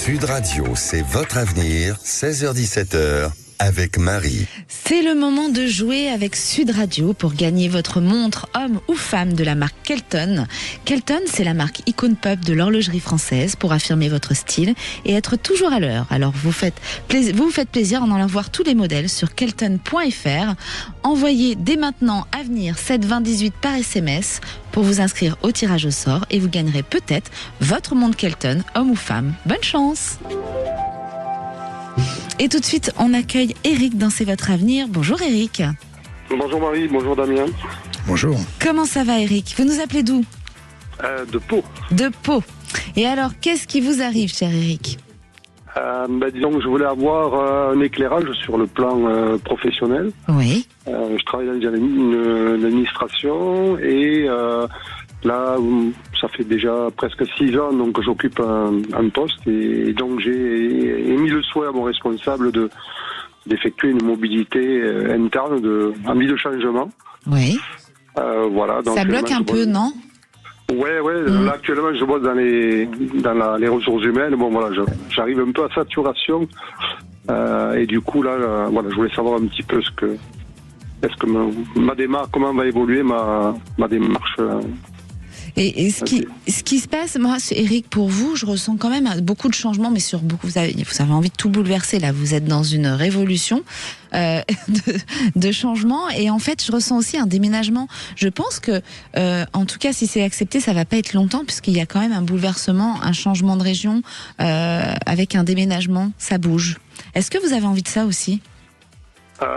Sud Radio, c'est votre avenir, 16h-17h, avec Marie. C'est le moment de jouer avec Sud Radio pour gagner votre montre homme ou femme de la marque Kelton. Kelton, c'est la marque icône pub de l'horlogerie française pour affirmer votre style et être toujours à l'heure. Alors vous vous faites plaisir en allant voir tous les modèles sur kelton.fr. Envoyez dès maintenant Avenir 72018 par SMS pour vous inscrire au tirage au sort et vous gagnerez peut-être votre montre Kelton, homme ou femme. Bonne chance! Et tout de suite, on accueille Eric dans C'est votre avenir. Bonjour Eric. Bonjour Marie, bonjour Damien. Bonjour. Comment ça va Eric? Vous nous appelez d'où? De Pau. De Pau. Et alors, qu'est-ce qui vous arrive, cher Eric? Disons que je voulais avoir un éclairage sur le plan professionnel. Oui. Je travaille dans une administration et là, ça fait déjà presque 6 ans donc, que j'occupe un poste et donc j'ai émis le souhait à mon responsable d'effectuer une mobilité interne, envie de changement. Oui. Voilà, donc ça bloque un peu, non? Ouais. Là, actuellement, je bosse dans les ressources humaines. Bon, voilà, j'arrive un peu à saturation. Et du coup, là, voilà, je voulais savoir un petit peu ma démarche, comment va évoluer ma démarche. Et ce qui se passe, moi, Eric, pour vous, je ressens quand même beaucoup de changements, mais sur beaucoup. Vous avez envie de tout bouleverser là. Vous êtes dans une révolution de changement, et en fait, je ressens aussi un déménagement. Je pense que, en tout cas, si c'est accepté, ça va pas être longtemps, puisqu'il y a quand même un bouleversement, un changement de région avec un déménagement. Ça bouge. Est-ce que vous avez envie de ça aussi?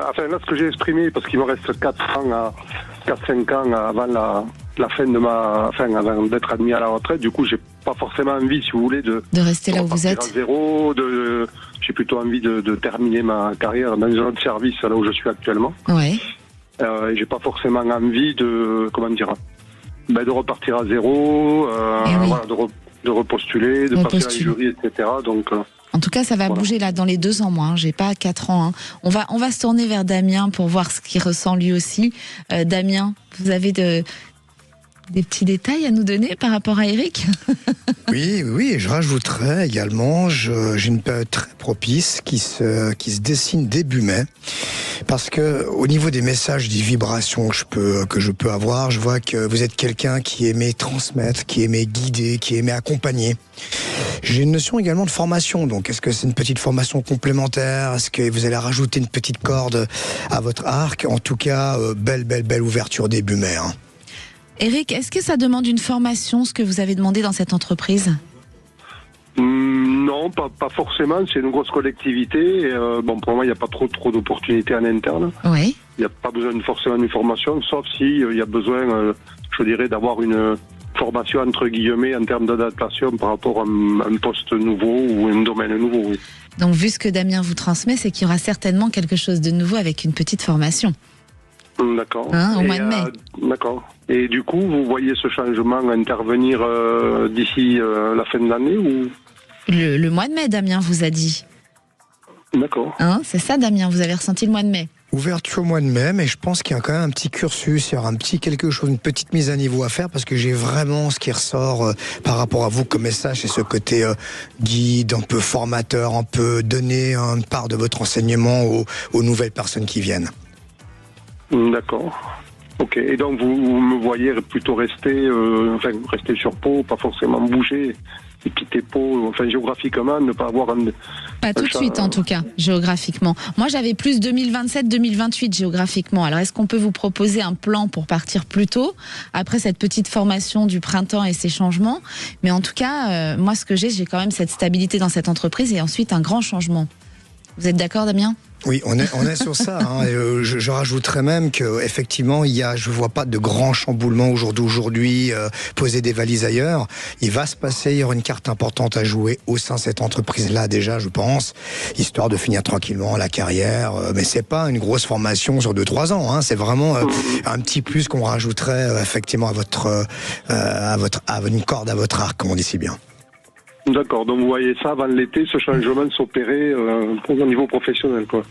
Enfin, là, ce que j'ai exprimé, parce qu'il me reste 4-5 ans avant la fin avant d'être admis à la retraite, du coup, j'ai pas forcément envie, si vous voulez, de rester là où vous êtes. À zéro, j'ai plutôt envie de terminer ma carrière dans un autre service, là où je suis actuellement. Ouais. Et j'ai pas forcément envie de repartir à zéro, oui. voilà, de repostuler, de passer à la jury, etc. Donc. En tout cas, ça va bouger là dans les 2 ans, moi. J'ai pas 4 ans. On va se tourner vers Damien pour voir ce qu'il ressent lui aussi. Damien, vous avez des petits détails à nous donner par rapport à Eric? Oui, et je rajouterais également, j'ai une période très propice qui se dessine début mai, parce que au niveau des messages, des vibrations que je peux avoir, je vois que vous êtes quelqu'un qui aimait transmettre, qui aimait guider, qui aimait accompagner. J'ai une notion également de formation, donc est-ce que c'est une petite formation complémentaire? Est-ce que vous allez rajouter une petite corde à votre arc? En tout cas, belle ouverture début mai. Eric, est-ce que ça demande une formation, ce que vous avez demandé dans cette entreprise? Non, pas forcément. C'est une grosse collectivité. Et, pour moi, il n'y a pas trop d'opportunités en interne. Oui. Il n'y a pas besoin forcément d'une formation, sauf si il y a besoin, je dirais, d'avoir une formation entre guillemets en termes d'adaptation par rapport à un poste nouveau ou un domaine nouveau. Oui. Donc, vu ce que Damien vous transmet, c'est qu'il y aura certainement quelque chose de nouveau avec une petite formation. D'accord. Au mois de mai. D'accord. Et du coup, vous voyez ce changement intervenir d'ici la fin de l'année ou le mois de mai, Damien vous a dit. D'accord. C'est ça, Damien, vous avez ressenti le mois de mai? Ouverture au mois de mai, mais je pense qu'il y a quand même un petit cursus, il y aura un petit quelque chose, une petite mise à niveau à faire, parce que j'ai vraiment ce qui ressort par rapport à vous comme message, c'est ce côté guide, un peu formateur, un peu donner une part de votre enseignement aux nouvelles personnes qui viennent. D'accord. Ok. Et donc vous me voyez plutôt rester sur Pau, pas forcément bouger et quitter Pau, géographiquement, ne pas avoir Pas tout de suite en tout cas, géographiquement. Moi j'avais plus 2027-2028 géographiquement. Alors est-ce qu'on peut vous proposer un plan pour partir plus tôt, après cette petite formation du printemps et ces changements? Mais en tout cas, moi ce que j'ai quand même cette stabilité dans cette entreprise et ensuite un grand changement. Vous êtes d'accord, Damien? Oui, on est sur ça. Je rajouterais même que effectivement, je vois pas de grand chamboulement aujourd'hui. Poser des valises ailleurs, il va se passer. Il y aura une carte importante à jouer au sein de cette entreprise-là déjà, je pense, histoire de finir tranquillement la carrière. Mais c'est pas une grosse formation sur 2-3 ans. C'est vraiment un petit plus qu'on rajouterait effectivement à une corde à votre arc, comme on dit si bien. D'accord, donc vous voyez ça avant l'été, ce changement s'opérer au niveau professionnel, quoi.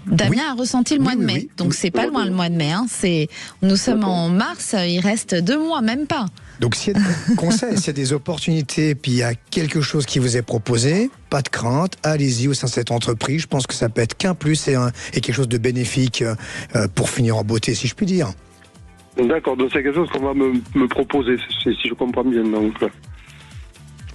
Damien a ressenti le mois de mai, donc c'est pas loin le mois de mai. Nous sommes en mars, il reste 2 mois, même pas. Donc s'il y a des conseils, s'il y a des opportunités, puis il y a quelque chose qui vous est proposé, pas de crainte, allez-y au sein de cette entreprise. Je pense que ça peut être qu'un plus et quelque chose de bénéfique pour finir en beauté, si je puis dire. D'accord, donc c'est quelque chose qu'on va me proposer, si je comprends bien. Donc.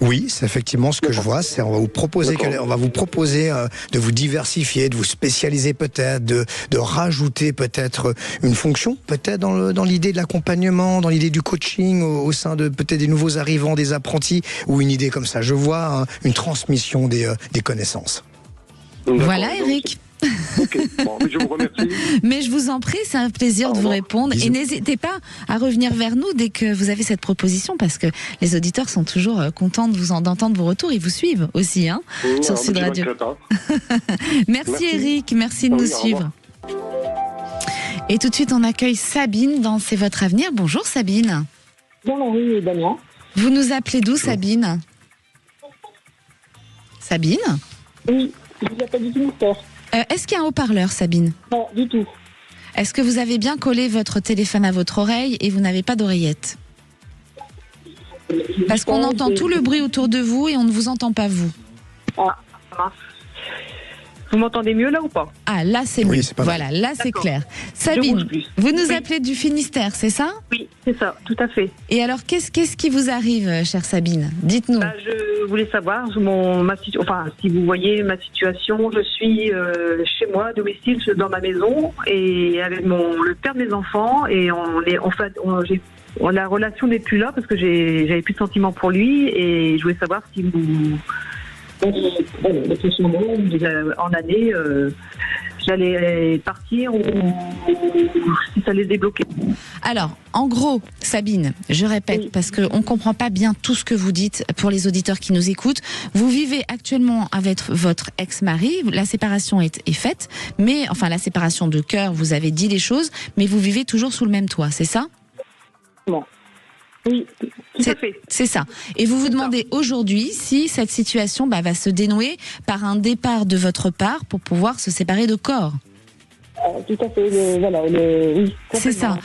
Oui, c'est effectivement ce que je vois. On va vous proposer, de vous diversifier, de vous spécialiser peut-être, de rajouter peut-être une fonction, peut-être dans l'idée de l'accompagnement, dans l'idée du coaching au sein de peut-être des nouveaux arrivants, des apprentis, ou une idée comme ça. Je vois une transmission des connaissances. Voilà, Eric. Ok, bon, je vous remercie. Mais je vous en prie, c'est un plaisir de vous répondre. Bisous. Et n'hésitez pas à revenir vers nous dès que vous avez cette proposition, parce que les auditeurs sont toujours contents d'entendre vos retours. Ils vous suivent aussi sur Sud Radio. Merci Eric, merci de nous suivre. Et tout de suite, on accueille Sabine dans C'est votre avenir. Bonjour Sabine. Bonjour Marie et Damien. Vous nous appelez d'où Sabine? Sabine? Oui, je vous appelle du Finistère. Est-ce qu'il y a un haut-parleur, Sabine? Non, du tout. Est-ce que vous avez bien collé votre téléphone à votre oreille et vous n'avez pas d'oreillette? Parce qu'on entend tout le bruit autour de vous et on ne vous entend pas vous. Ah, ça marche. Vous m'entendez mieux là ou pas? Ah, là c'est mieux. Voilà, là c'est clair. Sabine, vous nous appelez du Finistère, c'est ça? Oui, c'est ça, tout à fait. Et alors, qu'est-ce qui vous arrive, chère Sabine? Dites-nous. Je voulais savoir, si vous voyez ma situation, je suis chez moi, à domicile, dans ma maison, et avec le père de mes enfants, et la relation n'est plus là parce que j'avais plus de sentiments pour lui, et je voulais savoir si vous... en année, j'allais partir ou si ça allait débloquer. Alors, en gros, Sabine, je répète, parce qu'on ne comprend pas bien tout ce que vous dites pour les auditeurs qui nous écoutent. Vous vivez actuellement avec votre ex-mari, la séparation est faite, mais enfin la séparation de cœur, vous avez dit les choses, mais vous vivez toujours sous le même toit, c'est ça? Bon. Oui, tout à fait. C'est ça. Et vous vous demandez aujourd'hui si cette situation va se dénouer par un départ de votre part pour pouvoir se séparer de corps. Tout à fait. Oui. C'est ça.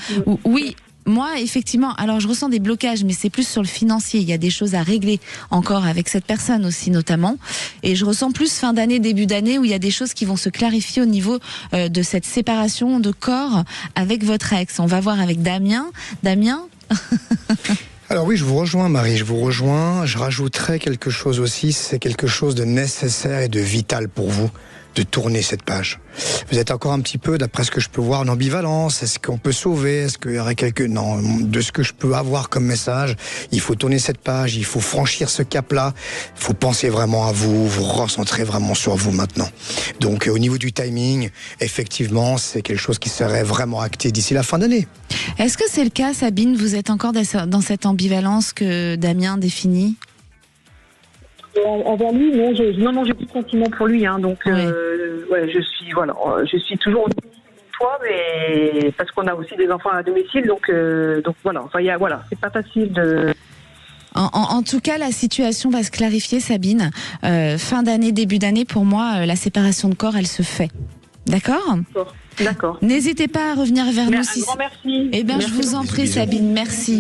Oui. Moi, effectivement, alors je ressens des blocages, mais c'est plus sur le financier. Il y a des choses à régler encore avec cette personne aussi, notamment. Et je ressens plus fin d'année, début d'année, où il y a des choses qui vont se clarifier au niveau de cette séparation de corps avec votre ex. On va voir avec Damien. Damien. Alors oui, je vous rejoins Marie, je rajouterais quelque chose aussi, c'est quelque chose de nécessaire et de vital pour vous, de tourner cette page. Vous êtes encore un petit peu, d'après ce que je peux voir, en ambivalence. Est-ce qu'on peut sauver? Est-ce qu'il y aurait Non, de ce que je peux avoir comme message, il faut tourner cette page, il faut franchir ce cap-là, il faut penser vraiment à vous, vous recentrer vraiment sur vous maintenant. Donc au niveau du timing, effectivement, c'est quelque chose qui serait vraiment acté d'ici la fin d'année. Est-ce que c'est le cas, Sabine? Vous êtes encore dans cette ambivalence que Damien définit? Envers lui, non, j'ai plus de sentiments pour lui, donc je suis toujours au toit, mais parce qu'on a aussi des enfants à domicile, donc c'est pas facile de. En tout cas, la situation va se clarifier, Sabine. Fin d'année, début d'année, pour moi, la séparation de corps, elle se fait. D'accord ? D'accord. N'hésitez pas à revenir vers nous. Un grand merci. Eh bien, je vous en prie, Sabine, merci.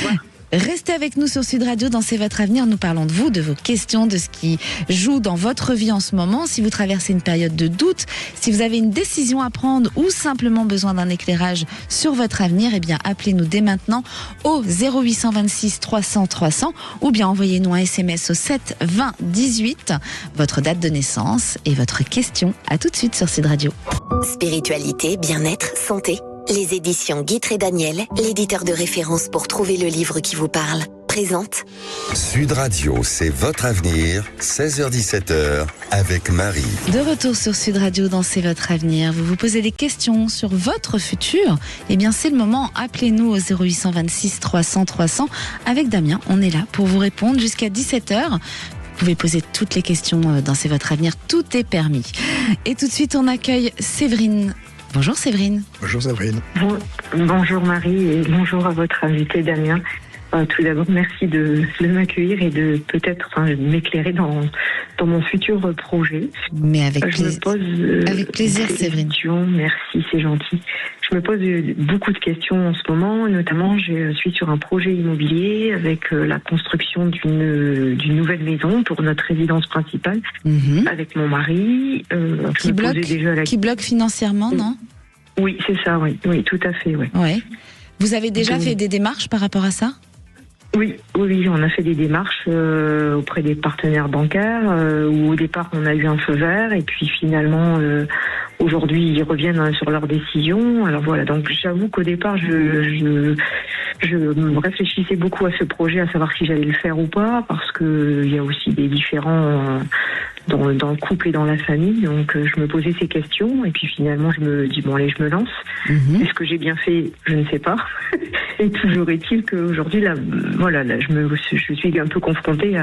Ouais. Restez avec nous sur Sud Radio dans C'est votre avenir. Nous parlons de vous, de vos questions, de ce qui joue dans votre vie en ce moment. Si vous traversez une période de doute, si vous avez une décision à prendre ou simplement besoin d'un éclairage sur votre avenir, eh bien appelez-nous dès maintenant au 0826 300 300 ou bien envoyez-nous un SMS au 7 20 18, votre date de naissance et votre question. À tout de suite sur Sud Radio. Spiritualité, bien-être, santé. Les éditions Guittre et Daniel, l'éditeur de référence pour trouver le livre qui vous parle, présente Sud Radio, c'est votre avenir, 16h-17h, avec Marie. De retour sur Sud Radio dans C'est votre avenir. Vous vous posez des questions sur votre futur? Eh bien, c'est le moment. Appelez-nous au 0826 300 300. Avec Damien, on est là pour vous répondre jusqu'à 17h. Vous pouvez poser toutes les questions dans C'est votre avenir. Tout est permis. Et tout de suite, on accueille Séverine. Bonjour Séverine. Bonjour Séverine. Bonjour Marie et bonjour à votre invité Damien. Tout d'abord, merci de m'accueillir et de peut-être m'éclairer dans mon futur projet. Mais avec plaisir, Séverine. Merci, c'est gentil. Je me pose beaucoup de questions en ce moment, notamment je suis sur un projet immobilier avec la construction d'une nouvelle maison pour notre résidence principale avec mon mari. Qui bloque financièrement, non? Oui, c'est ça, oui, tout à fait, oui. Ouais. Vous avez déjà fait des démarches par rapport à ça? Oui, on a fait des démarches auprès des partenaires bancaires où au départ on a eu un feu vert et puis finalement aujourd'hui ils reviennent sur leur décision. Alors voilà, donc j'avoue qu'au départ je réfléchissais beaucoup à ce projet, à savoir si j'allais le faire ou pas, parce que il y a aussi des différends dans le couple et dans la famille, donc je me posais ces questions et puis finalement je me dis bon allez, je me lance. Est-ce que j'ai bien fait? Je ne sais pas. Et toujours est-il qu'aujourd'hui là je suis un peu confrontée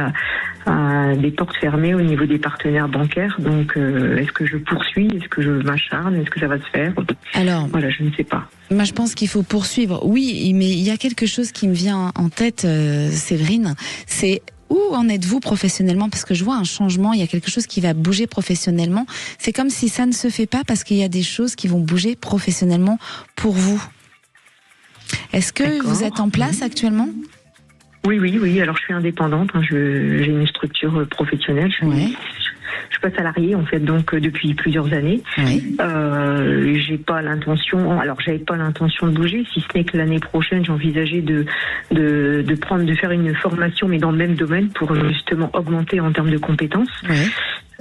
à des portes fermées au niveau des partenaires bancaires. Donc est-ce que je poursuis? Est-ce que je m'acharne? Est-ce que ça va se faire? Alors voilà, je ne sais pas. Moi, je pense qu'il faut poursuivre. Oui, mais il y a quelque chose qui me vient en tête, Séverine. C'est où en êtes-vous professionnellement? Parce que je vois un changement, il y a quelque chose qui va bouger professionnellement. C'est comme si ça ne se fait pas parce qu'il y a des choses qui vont bouger professionnellement pour vous. Est-ce que vous êtes en place actuellement? Oui. Alors, je suis indépendante. J'ai une structure professionnelle. Je suis pas salariée en fait, donc depuis plusieurs années. J'ai pas l'intention. Alors, j'avais pas l'intention de bouger, si ce n'est que l'année prochaine, j'envisageais de faire une formation, mais dans le même domaine, pour justement augmenter en termes de compétences.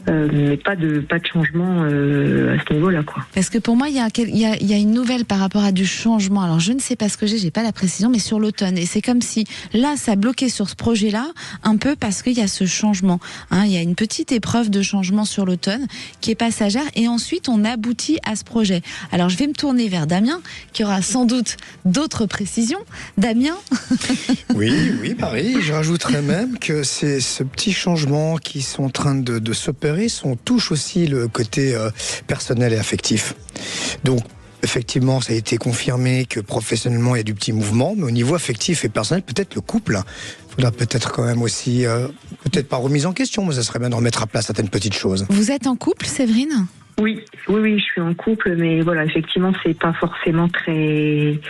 Mais pas de changement à ce niveau-là, quoi. Parce que pour moi, il y a une nouvelle par rapport à du changement. Alors, je ne sais pas ce que j'ai pas la précision, mais sur l'automne. Et c'est comme si, là, ça bloquait sur ce projet-là, un peu parce qu'il y a ce changement. Il y a une petite épreuve de changement sur l'automne qui est passagère et ensuite, on aboutit à ce projet. Alors, je vais me tourner vers Damien, qui aura sans doute d'autres précisions. Damien? Oui, pareil. Je rajouterais même que c'est ce petit changement qui sont en train de s'opérer. On touche aussi le côté personnel et affectif. Donc, effectivement, ça a été confirmé que professionnellement, il y a du petit mouvement, mais au niveau affectif et personnel, peut-être le couple, il faudra peut-être quand même aussi, peut-être pas remise en question, mais ça serait bien de remettre à plat certaines petites choses. Vous êtes en couple, Séverine? Oui, je suis en couple, mais voilà, effectivement, c'est pas forcément très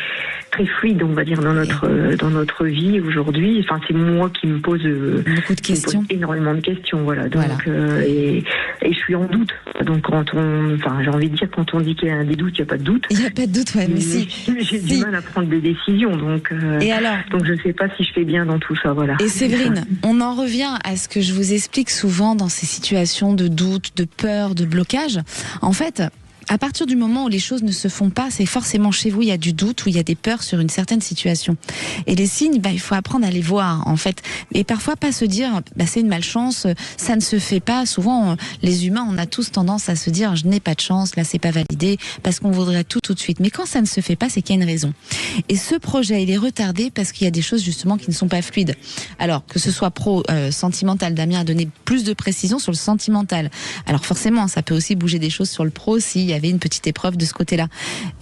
fluide, on va dire, dans notre vie aujourd'hui. Enfin, c'est moi qui me pose beaucoup de questions, énormément de questions, voilà. Donc, et je suis en doute. Donc, j'ai envie de dire, quand on dit qu'il y a des doutes, il n'y a pas de doute. Il n'y a pas de doute, ouais, mais si. J'ai du mal à prendre des décisions, donc. Et alors? Donc, je ne sais pas si je fais bien dans tout ça, voilà. Et Séverine, on en revient à ce que je vous explique souvent dans ces situations de doute, de peur, de blocage. En fait, à partir du moment où les choses ne se font pas, c'est forcément chez vous, il y a du doute ou il y a des peurs sur une certaine situation. Et les signes, il faut apprendre à les voir, en fait. Et parfois, pas se dire, c'est une malchance, ça ne se fait pas. Souvent, les humains, on a tous tendance à se dire, je n'ai pas de chance, là, c'est pas validé, parce qu'on voudrait tout de suite. Mais quand ça ne se fait pas, c'est qu'il y a une raison. Et ce projet, il est retardé parce qu'il y a des choses, justement, qui ne sont pas fluides. Alors, que ce soit sentimental, Damien a donné plus de précision sur le sentimental. Alors, forcément, ça peut aussi bouger des choses sur le pro s'il y avait une petite épreuve de ce côté-là.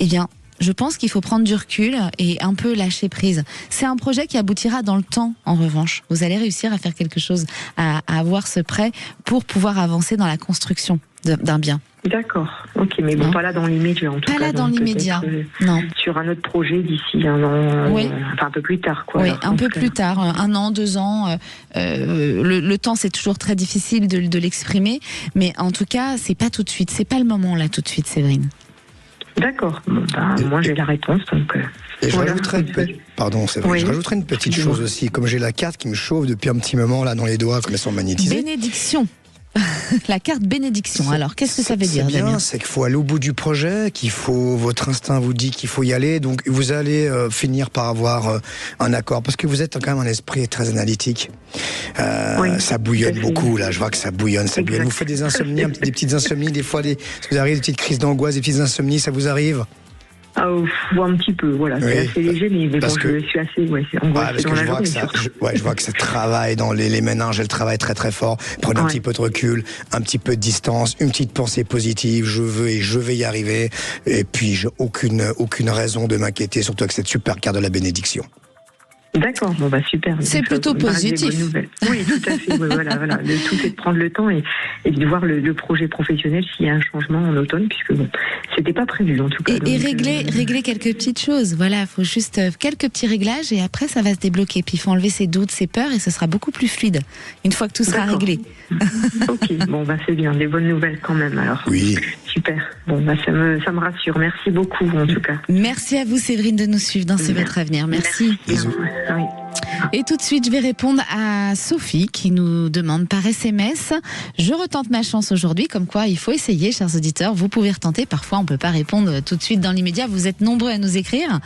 Eh bien, je pense qu'il faut prendre du recul et un peu lâcher prise. C'est un projet qui aboutira dans le temps, en revanche. Vous allez réussir à faire quelque chose, à avoir ce prêt pour pouvoir avancer dans la construction d'un bien. D'accord, ok, mais bon, pas là dans l'immédiat en tout cas. Pas là dans l'immédiat, non. Sur un autre projet d'ici un an, enfin un peu plus tard, quoi. Oui, un peu plus tard, 1 an, 2 ans. Le temps, c'est toujours très difficile de l'exprimer, mais en tout cas, c'est pas tout de suite, c'est pas le moment là tout de suite, Séverine. D'accord, moi j'ai la réponse, donc. Et je rajouterais je rajouterais une petite chose aussi, comme j'ai la carte qui me chauffe depuis un petit moment là dans les doigts, comme elles sont magnétisées. Bénédiction. La carte bénédiction. Alors, qu'est-ce que ça veut dire, Damien? C'est qu'il faut aller au bout du projet, votre instinct vous dit qu'il faut y aller, donc vous allez finir par avoir un accord, parce que vous êtes quand même un esprit très analytique. Ça bouillonne beaucoup, là, je vois que ça bouillonne. Vous faites des insomnies, des petites insomnies, des fois, ça vous arrive, des petites crises d'angoisse, des petites insomnies, ça vous arrive? Un petit peu, voilà, c'est assez léger, mais bon, je suis assez angoissée dans la journée. Je vois que ça travaille dans les méninges, elle travaille très très fort. Prenez un petit peu de recul, un petit peu de distance, une petite pensée positive, je veux et je vais y arriver. Et puis, j'ai aucune raison de m'inquiéter, surtout avec cette super carte de la bénédiction. D'accord, bon bah super. C'est plutôt positif. Oui, tout à fait. Oui, voilà. Le tout c'est de prendre le temps et de voir le projet professionnel s'il y a un changement en automne, puisque bon, c'était pas prévu en tout cas. Et régler quelques petites choses. Voilà, il faut juste quelques petits réglages et après ça va se débloquer. Puis il faut enlever ses doutes, ses peurs et ce sera beaucoup plus fluide une fois que tout sera réglé. Ok, bon bah c'est bien, des bonnes nouvelles quand même alors. Oui. Super. Bon bah ça me rassure. Merci beaucoup en tout cas. Merci à vous Séverine de nous suivre dans C'est votre avenir. Merci. Bisous. Oui. Et tout de suite, je vais répondre à Sophie qui nous demande par SMS. Je retente ma chance aujourd'hui, comme quoi il faut essayer, chers auditeurs. Vous pouvez retenter. Parfois, on peut pas répondre tout de suite dans l'immédiat. Vous êtes nombreux à nous écrire.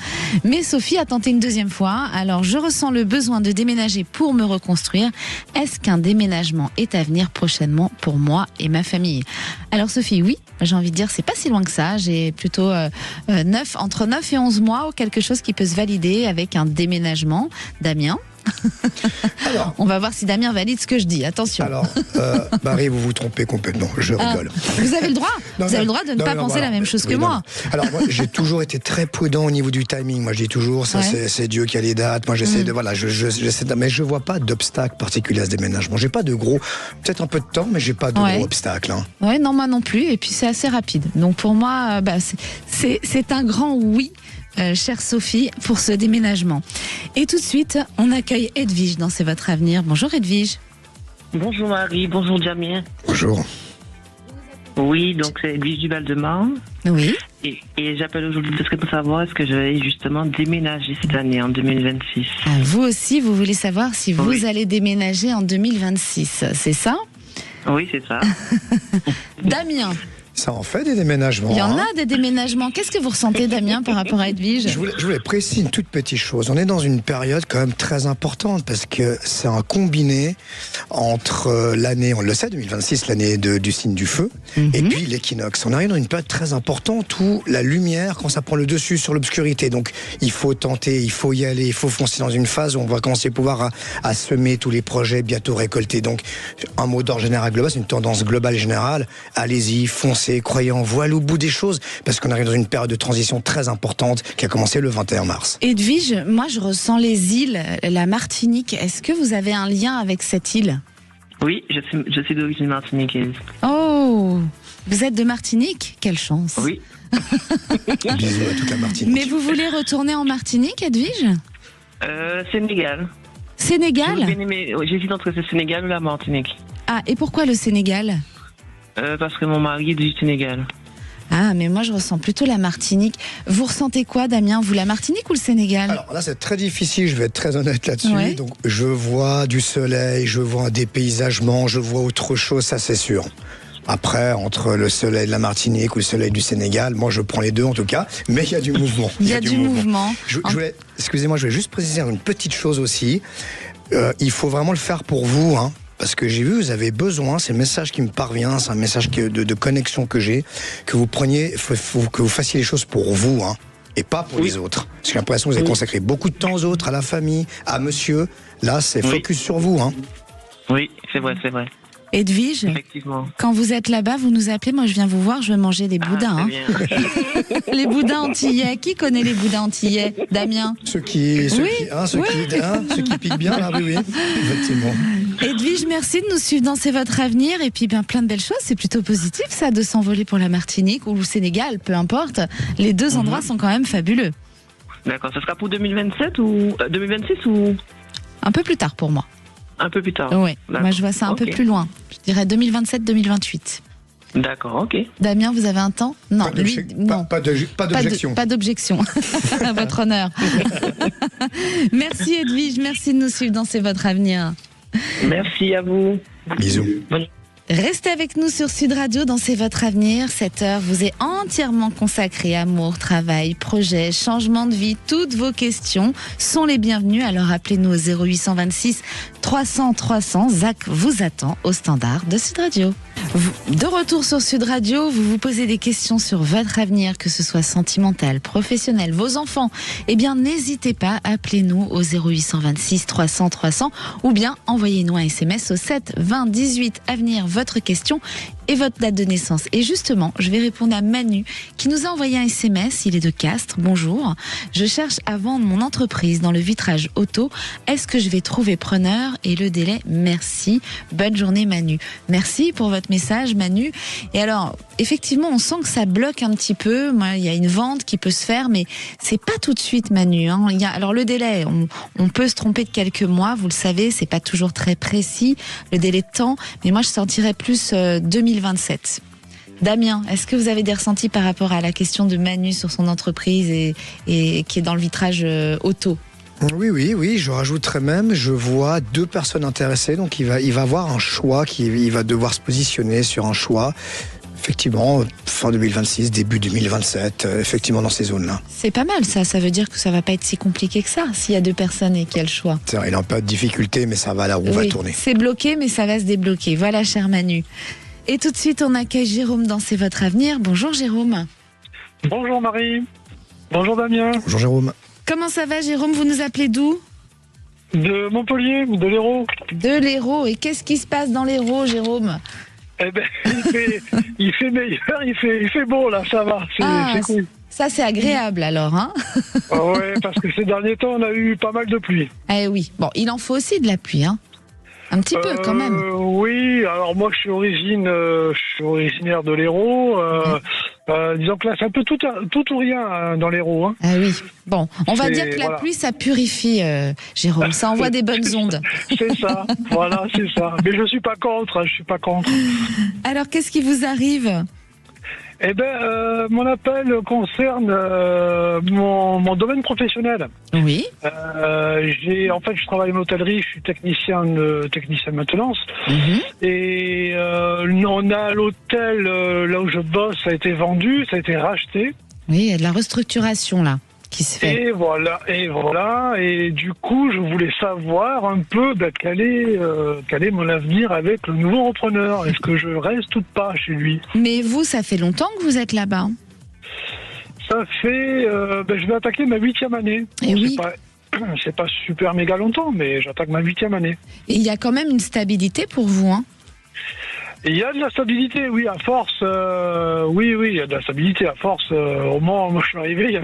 Mais Sophie a tenté une deuxième fois. Alors, je ressens le besoin de déménager pour me reconstruire. Est-ce qu'un déménagement est à venir prochainement pour moi et ma famille? Alors, Sophie, oui. J'ai envie de dire, c'est pas si loin que ça. J'ai plutôt entre 9 et 11 mois ou quelque chose qui peut se valider avec un déménagement. Damien? Alors, on va voir si Damien valide ce que je dis. Attention. Alors, Marie, vous vous trompez complètement. Je rigole. Vous avez le droit. Vous avez le droit de ne pas penser la même chose que moi. Alors, moi, j'ai toujours été très prudent au niveau du timing. Moi, je dis toujours, ça, c'est Dieu qui a les dates. Moi, j'essaie de, voilà, mais je vois pas d'obstacle particulier à ce déménagement. J'ai pas de gros, peut-être un peu de temps, mais j'ai pas de gros obstacles. Hein. Ouais, non, moi non plus. Et puis, c'est assez rapide. Donc, pour moi, c'est un grand oui. Chère Sophie, pour ce déménagement. Et tout de suite, on accueille Edwige dans C'est votre avenir. Bonjour Edwige. Bonjour Marie, bonjour Damien. Bonjour. Oui, donc c'est Edwige du Val-de-Marne. Oui. Et j'appelle aujourd'hui parce que pour savoir est-ce que je vais justement déménager cette année, en 2026. Ah, vous aussi, vous voulez savoir si vous allez déménager en 2026, c'est ça? Oui, c'est ça. Damien. Ça en fait des déménagements. Il y en a des déménagements. Qu'est-ce que vous ressentez, Damien, par rapport à Edwige? Je voulais préciser une toute petite chose. On est dans une période quand même très importante parce que c'est un combiné entre l'année, on le sait, 2026, l'année du signe du feu, et puis l'équinoxe. On arrive dans une période très importante où la lumière, quand ça prend le dessus sur l'obscurité, donc il faut tenter, il faut y aller, il faut foncer dans une phase où on va commencer à pouvoir à semer tous les projets bientôt récoltés. Donc un mot d'ordre général global, c'est une tendance globale générale. Allez-y, foncez. Croyant, voile au bout des choses, parce qu'on arrive dans une période de transition très importante qui a commencé le 21 mars. Edwige, moi je ressens les îles, la Martinique. Est-ce que vous avez un lien avec cette île? Oui, je suis d'origine martiniquaise. Oh, vous êtes de Martinique? Quelle chance. Oui. Bisous à toute la Martinique. Mais vous voulez retourner en Martinique, Edwige? Sénégal. Sénégal? J'hésite entre le Sénégal ou la Martinique. Ah, et pourquoi le Sénégal? Parce que mon mari est du Sénégal. Ah, mais moi je ressens plutôt la Martinique. Vous ressentez quoi, Damien? Vous, la Martinique ou le Sénégal? Alors là, c'est très difficile, je vais être très honnête là-dessus. Ouais. Donc, je vois du soleil, je vois un dépaysagement, je vois autre chose, ça c'est sûr. Après, entre le soleil de la Martinique ou le soleil du Sénégal, moi je prends les deux en tout cas, mais il y a du mouvement. Il y a du mouvement. Excusez-moi, je vais juste préciser une petite chose aussi. Il faut vraiment le faire pour vous, hein. Parce que j'ai vu, vous avez besoin, c'est le message qui me parvient, c'est un message de connexion que j'ai, que vous preniez, que vous fassiez les choses pour vous, hein, et pas pour les autres. Parce que j'ai l'impression que vous avez consacré beaucoup de temps aux autres, à la famille, à monsieur. Là, c'est focus sur vous. Hein. Oui, c'est vrai, c'est vrai. Edwige, quand vous êtes là-bas, vous nous appelez, moi je viens vous voir, je vais manger des boudins. Les boudins antillais, qui connaît les boudins antillais? Damien? Ceux qui piquent bien, là, oui, effectivement. Edwige, merci de nous suivre dans C'est votre avenir, et puis plein de belles choses, c'est plutôt positif ça, de s'envoler pour la Martinique ou le Sénégal, peu importe, les deux endroits sont quand même fabuleux. D'accord, ça sera pour 2027 ou 2026 ou... Un peu plus tard pour moi. Un peu plus tard. Oui, moi je vois ça un peu plus loin. Je dirais 2027-2028. D'accord, ok. Damien, vous avez un temps? Non, non. Pas d'objection. Pas d'objection. À votre honneur. Merci Edwige, merci de nous suivre dans C'est votre avenir. Merci à vous. Bisous. Restez avec nous sur Sud Radio dans C'est votre avenir. Cette heure vous est entièrement consacrée à amour, travail, projet, changement de vie. Toutes vos questions sont les bienvenues. Alors appelez-nous au 0826 300 300. Zach vous attend au standard de Sud Radio. De retour sur Sud Radio, vous vous posez des questions sur votre avenir, que ce soit sentimental, professionnel, vos enfants. Eh bien, n'hésitez pas, appelez-nous au 0826 300 300 ou bien envoyez-nous un SMS au 7 20 18. Avenir, votre question et votre date de naissance. Et justement, je vais répondre à Manu qui nous a envoyé un SMS. Il est de Castres. Bonjour. Je cherche à vendre mon entreprise dans le vitrage auto. Est-ce que je vais trouver preneur et le délai? Merci. Bonne journée Manu. Merci pour votre message Manu. Et alors, effectivement, on sent que ça bloque un petit peu. Moi, il y a une vente qui peut se faire, mais c'est pas tout de suite Manu. Alors le délai, on peut se tromper de quelques mois. Vous le savez, c'est pas toujours très précis le délai de temps. Mais moi, je sentirais plus 2027. Damien, est-ce que vous avez des ressentis par rapport à la question de Manu sur son entreprise et qui est dans le vitrage auto? Oui, je rajouterais même, je vois 2 personnes intéressées, donc il va avoir un choix, il va devoir se positionner sur un choix. Effectivement, fin 2026, début 2027, effectivement dans ces zones-là. C'est pas mal ça veut dire que ça va pas être si compliqué que ça, s'il y a 2 personnes et qu'il y a le choix. C'est vrai, il a un peu de difficulté, mais ça va, la roue va tourner. C'est bloqué, mais ça va se débloquer. Voilà, cher Manu. Et tout de suite, on accueille Jérôme dans C'est votre avenir. Bonjour Jérôme. Bonjour Marie. Bonjour Damien. Bonjour Jérôme. Comment ça va Jérôme? Vous nous appelez d'où? De Montpellier, de l'Hérault. De l'Hérault. Et qu'est-ce qui se passe dans l'Hérault, Jérôme? Eh ben, il fait meilleur, il fait beau là, ça va. C'est cool. Ça c'est agréable alors, hein? Ouais, parce que ces derniers temps, on a eu pas mal de pluie. Eh oui. Bon, il en faut aussi de la pluie, hein? Un petit peu quand même. Oui, alors moi je suis originaire de l'Hérault. Disons que là c'est un peu tout ou rien dans l'Hérault. Hein. Ah oui. Bon, on va dire que la pluie ça purifie, Jérôme. Ça envoie des bonnes ondes. C'est ça. Voilà, c'est ça. Mais je suis pas contre. Alors qu'est-ce qui vous arrive? Eh ben, mon appel concerne mon domaine professionnel. Oui. Je travaille en hôtellerie, je suis technicien de maintenance. Et on a l'hôtel là où je bosse, ça a été vendu, ça a été racheté. Oui, il y a de la restructuration là qui se fait. Et voilà. Et du coup, je voulais savoir un peu quel est mon avenir avec le nouveau repreneur. Est-ce que je reste ou pas chez lui? Mais vous, ça fait longtemps que vous êtes là-bas? Ça fait... je vais attaquer ma 8e année. Et oui. C'est pas super méga longtemps, mais j'attaque ma 8e année. Et il y a quand même une stabilité pour vous, hein? Il y a de la stabilité, oui, à force. Oui, il y a de la stabilité à force. Au moment où je suis arrivé,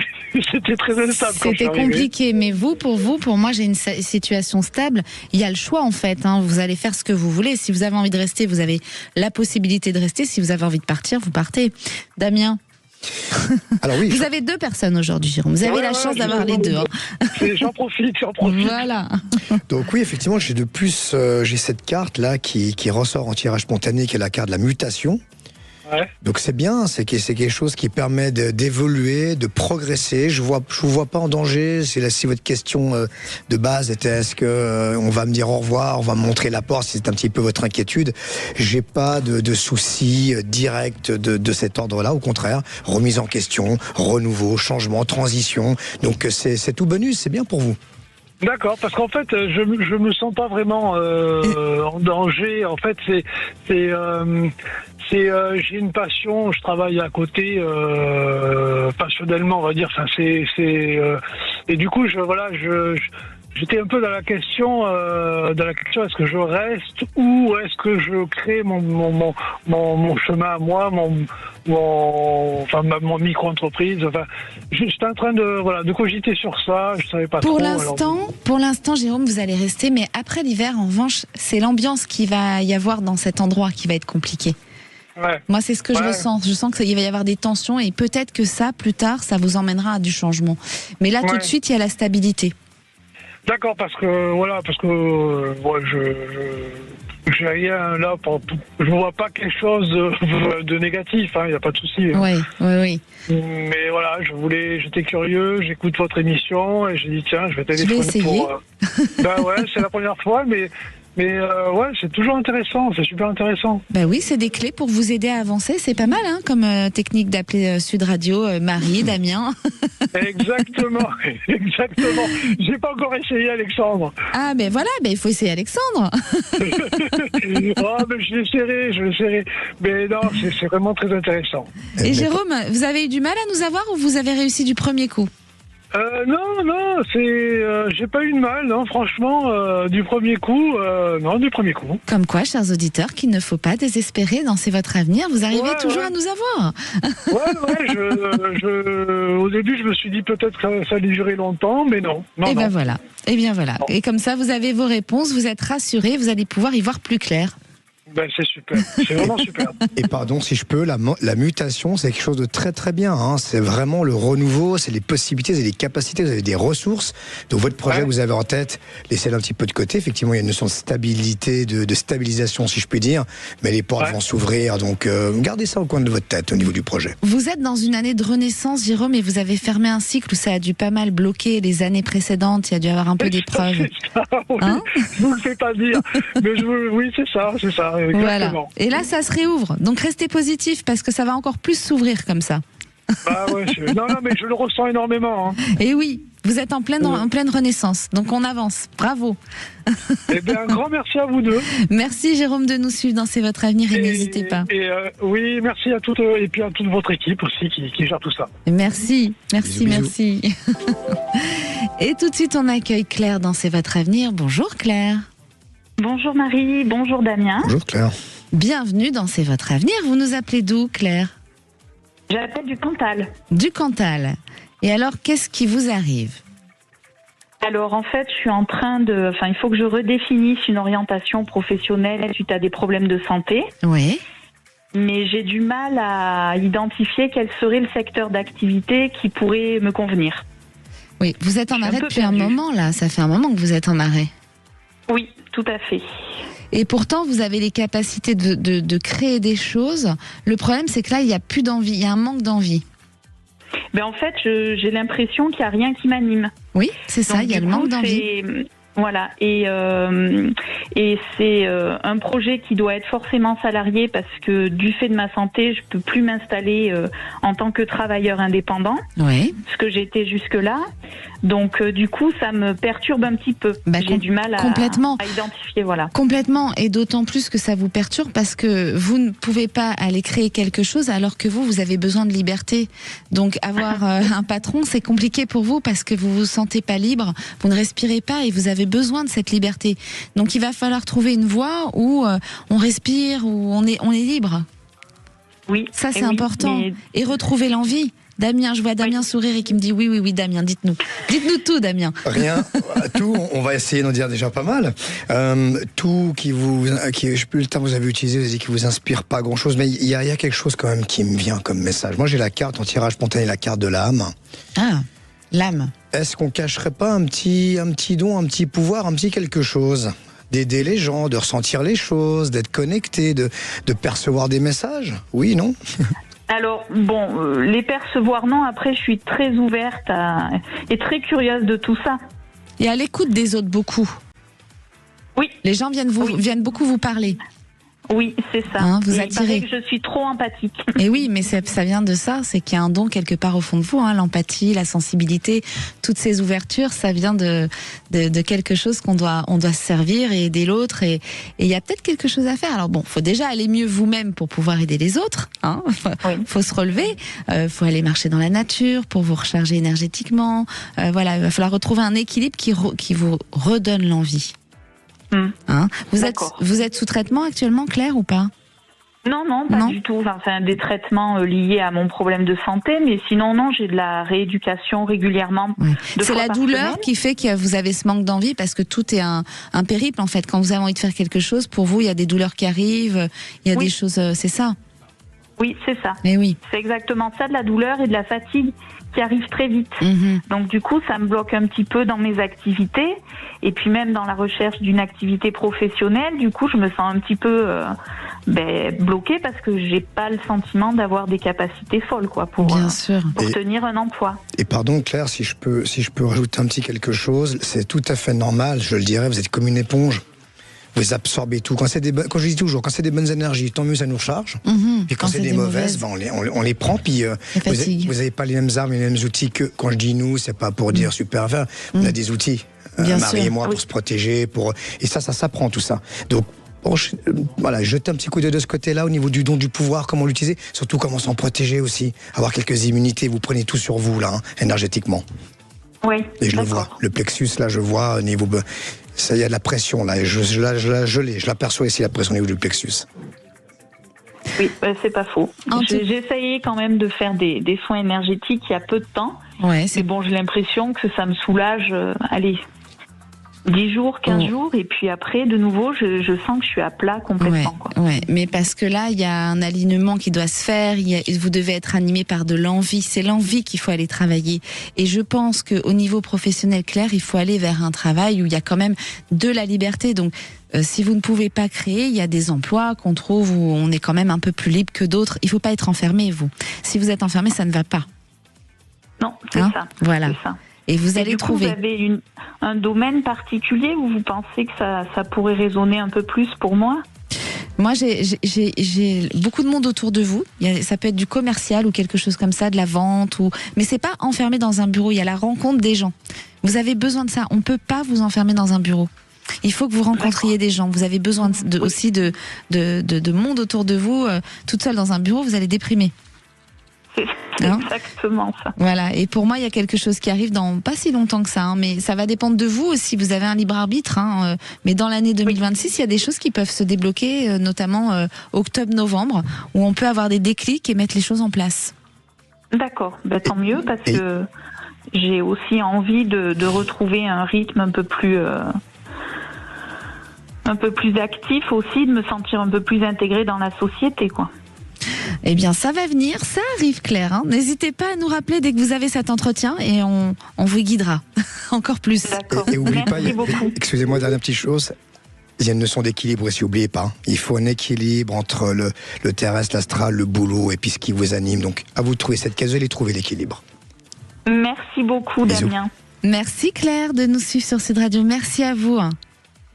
c'était très instable. C'était compliqué, mais pour moi, j'ai une situation stable. Il y a le choix en fait. Hein. Vous allez faire ce que vous voulez. Si vous avez envie de rester, vous avez la possibilité de rester. Si vous avez envie de partir, vous partez. Damien. Alors oui, vous avez 2 personnes aujourd'hui, Jérôme. Vous avez la chance d'avoir les 2. Hein. J'en profite. Voilà. Donc oui, effectivement, j'ai cette carte là qui ressort en tirage spontané, qui est la carte de la mutation. Ouais. Donc c'est bien, c'est quelque chose qui permet d'évoluer, de progresser. Je vous vois pas en danger. Si votre question de base était est-ce que on va me dire au revoir, on va me montrer la porte, si c'est un petit peu votre inquiétude, j'ai pas de soucis directs de cet ordre-là. Au contraire, remise en question, renouveau, changement, transition. Donc c'est tout bonus, c'est bien pour vous. D'accord, parce qu'en fait, je me sens pas vraiment en danger. En fait, j'ai une passion, je travaille à côté passionnellement, on va dire. Enfin, et du coup, j'étais un peu dans la question, est-ce que je reste ou est-ce que je crée mon chemin à moi, mon micro-entreprise. Enfin, j'étais en train de cogiter sur ça. Je savais pas trop. Pour l'instant, Jérôme, vous allez rester, mais après l'hiver, en revanche, c'est l'ambiance qu'il va y avoir dans cet endroit qui va être compliqué. Ouais. Moi, c'est ce que je ressens. Je sens qu'il va y avoir des tensions et peut-être que ça, plus tard, ça vous emmènera à du changement. Mais là, tout de suite, il y a la stabilité. D'accord, parce que j'ai rien là, je ne vois pas quelque chose de négatif, il n'y a pas de souci. Oui. Mais voilà, j'étais curieux, j'écoute votre émission et j'ai dit tiens, je vais téléphoner pour... c'est la première fois, mais Mais ouais, c'est toujours intéressant, c'est super intéressant. Bah oui, c'est des clés pour vous aider à avancer. C'est pas mal, hein, comme technique d'appeler Sud Radio Marie, Damien. Exactement, exactement. J'ai pas encore essayé, Alexandre. Ah, ben voilà, il faut essayer Alexandre. Oh, mais je l'essaierai. Mais non, c'est vraiment très intéressant. Et Jérôme, vous avez eu du mal à nous avoir ou vous avez réussi du premier coup? Non, j'ai pas eu de mal, non, franchement, du premier coup. Comme quoi, chers auditeurs, qu'il ne faut pas désespérer, c'est votre avenir, vous arrivez toujours à nous avoir. Au début, je me suis dit peut-être que ça allait durer longtemps, mais non. Et bien voilà. Bon. Et comme ça, vous avez vos réponses, vous êtes rassurés, vous allez pouvoir y voir plus clair. Ben, c'est super, c'est vraiment super. Et pardon, si je peux, la mutation, c'est quelque chose de très très bien. Hein. C'est vraiment le renouveau, c'est les possibilités, c'est les capacités, vous avez des ressources. Donc votre projet que vous avez en tête, laissez-le un petit peu de côté. Effectivement, il y a une notion de stabilité, de stabilisation, si je puis dire. Mais les portes vont s'ouvrir, donc gardez ça au coin de votre tête au niveau du projet. Vous êtes dans une année de renaissance, Jérôme, et vous avez fermé un cycle où ça a dû pas mal bloquer les années précédentes. Il y a dû avoir un peu d'épreuves. Hein, je vous le fais pas dire, mais oui, c'est ça. Exactement. Voilà. Et là, ça se réouvre. Donc, restez positif parce que ça va encore plus s'ouvrir comme ça. Bah ouais, non, mais je le ressens énormément. Hein. Et oui, vous êtes en pleine renaissance. Donc, on avance. Bravo. Eh bien, un grand merci à vous deux. Merci, Jérôme, de nous suivre dans C'est votre avenir et n'hésitez pas. Oui, merci à toutes et puis à toute votre équipe aussi qui gère tout ça. Merci. Bisous. Et tout de suite, on accueille Claire dans C'est votre avenir. Bonjour, Claire. Bonjour Marie, bonjour Damien. Bonjour Claire. Bienvenue dans C'est votre avenir. Vous nous appelez d'où, Claire? J'appelle du Cantal. Du Cantal. Et alors, qu'est-ce qui vous arrive? Alors en fait, je suis en train de... il faut que je redéfinisse une orientation professionnelle suite à des problèmes de santé. Oui. Mais j'ai du mal à identifier quel serait le secteur d'activité qui pourrait me convenir. Oui, vous êtes en arrêt depuis un moment là. Ça fait un moment que vous êtes en arrêt. Oui, tout à fait. Et pourtant, vous avez les capacités de créer des choses. Le problème, c'est que là, il n'y a plus d'envie. Il y a un manque d'envie. Ben en fait, j'ai l'impression qu'il n'y a rien qui m'anime. Oui, c'est ça, il y a le manque d'envie. Voilà, et c'est un projet qui doit être forcément salarié parce que du fait de ma santé, je peux plus m'installer en tant que travailleur indépendant, ce que j'étais jusque-là. Donc du coup, ça me perturbe un petit peu. J'ai du mal à identifier, voilà. Complètement, et d'autant plus que ça vous perturbe parce que vous ne pouvez pas aller créer quelque chose alors que vous avez besoin de liberté. Donc avoir un patron, c'est compliqué pour vous parce que vous vous sentez pas libre, vous ne respirez pas et vous avez besoin de cette liberté. Donc il va falloir trouver une voie où on respire, où on est libre. Oui. Ça c'est important. Et retrouver l'envie. Damien, je vois Damien sourire et qui me dit oui, Damien, dites-nous. Dites-nous tout, Damien. Rien, tout, on va essayer d'en dire déjà pas mal. Tout je sais plus le terme que vous avez utilisé, vous avez dit qu'il vous inspire pas grand-chose, mais il y a quelque chose quand même qui me vient comme message. Moi, j'ai la carte en tirage spontané, la carte de l'âme. Ah, l'âme. Est-ce qu'on cacherait pas un petit don, un petit pouvoir, un petit quelque chose ? D'aider les gens, de ressentir les choses, d'être connecté, de percevoir des messages ? Oui, non ? Alors, bon, les percevoir, non. Après, je suis très ouverte et très curieuse de tout ça. Et à l'écoute des autres, beaucoup. Oui. Les gens viennent beaucoup vous parler. Oui, c'est ça. Hein, vous et attirez. il paraît que je suis trop empathique. Et oui, mais ça vient de ça, c'est qu'il y a un don quelque part au fond de vous, hein, l'empathie, la sensibilité, toutes ces ouvertures, ça vient de quelque chose qu'on doit se servir et aider l'autre. Et il y a peut-être quelque chose à faire. Alors bon, faut déjà aller mieux vous-même pour pouvoir aider les autres. Hein. Faut se relever. Faut aller marcher dans la nature pour vous recharger énergétiquement. Voilà, il va falloir retrouver un équilibre qui vous redonne l'envie. Hein, vous êtes sous traitement actuellement, Claire, ou pas? Non, pas du tout. Enfin, des traitements liés à mon problème de santé, mais sinon, non, j'ai de la rééducation régulièrement. Ouais. C'est la douleur qui fait que vous avez ce manque d'envie, parce que tout est un périple, en fait. Quand vous avez envie de faire quelque chose, pour vous, il y a des douleurs qui arrivent, il y a des choses... c'est ça? Oui, c'est ça. Mais oui. C'est exactement ça, de la douleur et de la fatigue qui arrive très vite. Donc du coup, ça me bloque un petit peu dans mes activités et puis même dans la recherche d'une activité professionnelle. Du coup, je me sens un petit peu bloquée parce que j'ai pas le sentiment d'avoir des capacités folles pour tenir un emploi. Et pardon Claire, si je peux rajouter un petit quelque chose, c'est tout à fait normal, je le dirais, vous êtes comme une éponge. vous absorbez tout. Quand je dis toujours, quand c'est des bonnes énergies, tant mieux, ça nous recharge. Puis quand c'est des mauvaises, on les prend. Puis vous n'avez pas les mêmes armes, les mêmes outils que quand je dis nous, c'est pas pour dire super. On a des outils, Marie et moi, pour se protéger, et ça s'apprend tout ça. Donc voilà, jeter un petit coup d'œil de ce côté-là au niveau du don du pouvoir, comment l'utiliser, surtout comment s'en protéger aussi, avoir quelques immunités. Vous prenez tout sur vous là, énergétiquement. Oui. Et je le vois, le plexus là, je vois au niveau, ça y a de la pression là, et je l'aperçois ici, la pression au niveau du plexus. Oui, c'est pas faux. J'ai essayé quand même de faire des soins énergétiques il y a peu de temps. Ouais, mais bon, j'ai l'impression que ça me soulage. 10 jours, 15 jours, et puis après, de nouveau, je sens que je suis à plat complètement. Ouais, mais parce que là, il y a un alignement qui doit se faire, vous devez être animé par de l'envie, c'est l'envie qu'il faut aller travailler. Et je pense qu'au niveau professionnel, Claire, il faut aller vers un travail où il y a quand même de la liberté. Donc, si vous ne pouvez pas créer, il y a des emplois qu'on trouve où on est quand même un peu plus libre que d'autres. Il ne faut pas être enfermé, vous. Si vous êtes enfermé, ça ne va pas. Non, c'est ça. Voilà. C'est ça. Et vous allez trouver. Vous avez un domaine particulier où vous pensez que ça pourrait résonner un peu plus pour moi ? Moi, j'ai beaucoup de monde autour de vous. Ça peut être du commercial ou quelque chose comme ça, de la vente, mais c'est pas enfermé dans un bureau. Il y a la rencontre des gens. Vous avez besoin de ça. On peut pas vous enfermer dans un bureau. Il faut que vous rencontriez des gens. Vous avez besoin aussi de monde autour de vous. Toute seule dans un bureau, vous allez déprimer. C'est exactement ça. Voilà, et pour moi, il y a quelque chose qui arrive dans pas si longtemps que ça, mais ça va dépendre de vous aussi. Vous avez un libre arbitre, mais dans l'année 2026, il y a des choses qui peuvent se débloquer, notamment octobre-novembre, où on peut avoir des déclics et mettre les choses en place. D'accord, tant mieux, parce que j'ai aussi envie de retrouver un rythme un peu plus actif aussi, de me sentir un peu plus intégrée dans la société, quoi. Eh bien, ça va venir, ça arrive, Claire. N'hésitez pas à nous rappeler dès que vous avez cet entretien et on vous guidera encore plus. D'accord. Et n'oubliez pas, beaucoup. Excusez-moi, dernière petite chose. Il y a une notion d'équilibre aussi, n'oubliez pas. Il faut un équilibre entre le terrestre, l'astral, le boulot et puis ce qui vous anime. Donc, à vous de trouver cette case et trouver l'équilibre. Merci beaucoup, Bisous. Damien. Merci, Claire, de nous suivre sur Sud Radio. Merci à vous.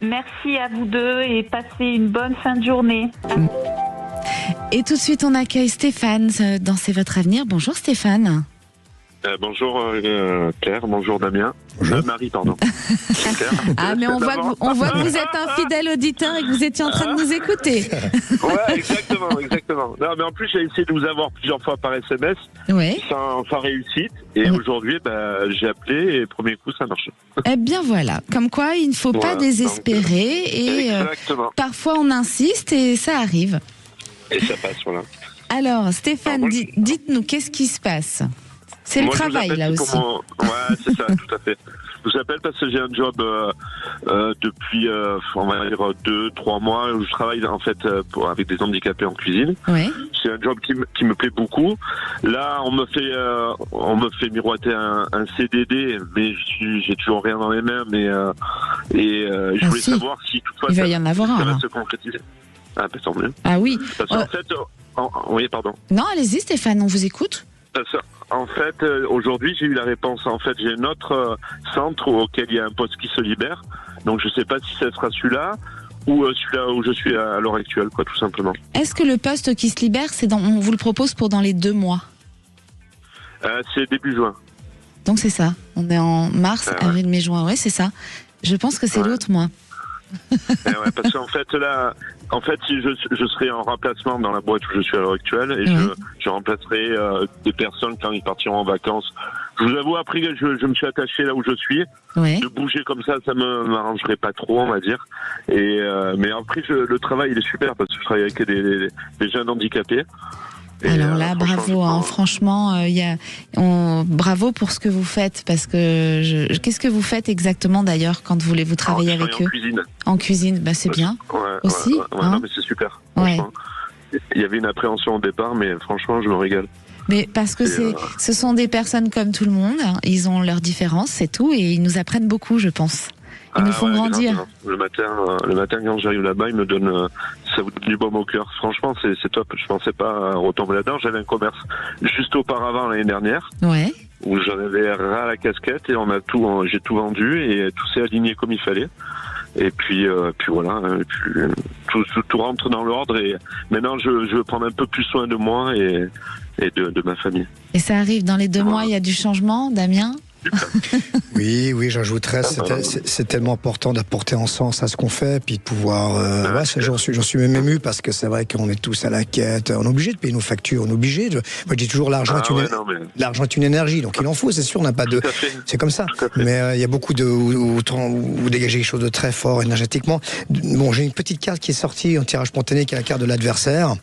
Merci à vous deux et passez une bonne fin de journée. Et tout de suite, on accueille Stéphane dans C'est votre avenir. Bonjour Stéphane. Bonjour Claire, bonjour Damien. Marie, pardon. Ah, mais on voit que vous êtes un fidèle auditeur et que vous étiez en train de nous écouter. Ouais, exactement. Non, mais en plus, j'ai essayé de vous avoir plusieurs fois par SMS, sans réussite. Et aujourd'hui, j'ai appelé et premier coup, ça marche. Eh bien voilà, comme quoi il ne faut pas désespérer et parfois on insiste et ça arrive. Et ça passe, voilà. Alors, Stéphane, dites-nous, qu'est-ce qui se passe ? C'est le travail, là aussi. Ouais, c'est ça, tout à fait. Je vous appelle parce que j'ai un job depuis, on va dire, 2-3 mois où je travaille, en fait, avec des handicapés en cuisine. Ouais. C'est un job qui me plaît beaucoup. Là, on me fait miroiter un CDD, mais j'ai toujours rien dans les mains, je voulais savoir si toutefois il va y en avoir ça un, va se concrétiser. Ah, tant mieux. Ah oui. Parce qu'en fait, oui, pardon. Non, allez-y Stéphane, on vous écoute. En fait, aujourd'hui, j'ai eu la réponse. En fait, j'ai un autre centre auquel il y a un poste qui se libère. Donc, je ne sais pas si ça sera celui-là ou celui-là où je suis à l'heure actuelle, quoi, tout simplement. Est-ce que le poste qui se libère, on vous le propose pour dans les 2 mois ? C'est début juin. Donc, c'est ça. On est en mars, avril, mai, juin. Oui, c'est ça. Je pense que c'est l'autre, moi. Parce qu'en fait, là, si je serai en remplacement dans la boîte où je suis à l'heure actuelle et je remplacerai des personnes quand ils partiront en vacances. Je vous avoue, après, je me suis attaché là où je suis. Ouais. De bouger comme ça m'arrangerait pas trop, on va dire. Mais après, le travail, il est super parce que je travaille avec des jeunes handicapés. Alors là, bravo, franchement, bravo pour ce que vous faites, parce que qu'est-ce que vous faites exactement d'ailleurs quand vous travaillez avec eux ? En cuisine, c'est bien. Aussi. Non, mais c'est super. Franchement. Il y avait une appréhension au départ, mais franchement, je me régale. Mais parce que ce sont des personnes comme tout le monde, ils ont leurs différences, c'est tout, et ils nous apprennent beaucoup, je pense. Ils nous font grandir. Le matin, quand j'arrive là-bas, ils me donnent, ça vous donne du baume au cœur. Franchement, c'est top. Je pensais pas retomber là-dedans. J'avais un commerce juste auparavant l'année dernière. Ouais. Où j'en avais ras la casquette et j'ai tout vendu et tout s'est aligné comme il fallait. Et puis voilà, tout rentre dans l'ordre et maintenant je veux prendre un peu plus soin de moi et de ma famille. Et ça arrive dans les 2 mois, il y a du changement, Damien? Oui, j'ajouterais, c'est tellement important d'apporter un sens à ce qu'on fait, puis de pouvoir. J'en suis même ému parce que c'est vrai qu'on est tous à la quête. On est obligé de payer nos factures, on est obligé de. Moi, je dis toujours l'argent est une énergie, donc il en faut, c'est sûr, on n'a pas de. C'est comme ça. Mais il y a beaucoup de où vous dégagez quelque chose de très fort énergétiquement. Bon, j'ai une petite carte qui est sortie en tirage spontané, qui est la carte de l'adversaire.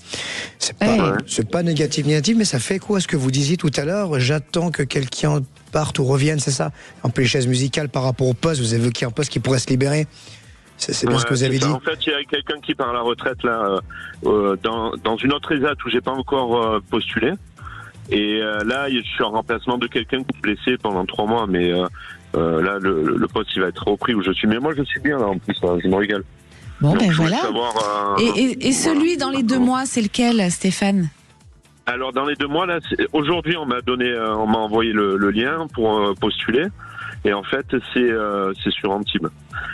C'est pas négatif, mais ça fait écho à ce que vous disiez tout à l'heure. J'attends que quelqu'un partent ou reviennent, c'est ça? Un peu les chaises musicales par rapport au poste, vous évoquez un poste qui pourrait se libérer. C'est bien ce que vous avez dit. En fait, il y a quelqu'un qui part à la retraite là, dans une autre ESAT où j'ai pas encore postulé. Et là, je suis en remplacement de quelqu'un qui est blessé pendant 3 mois, mais là, le poste il va être repris où je suis. Mais moi, je suis bien là en plus, je me régale. Bon, donc, ben voilà. Savoir, et celui dans les 2 mois, c'est lequel, Stéphane? Alors dans les 2 mois là, aujourd'hui on m'a envoyé le lien pour postuler et en fait c'est sur Antibes.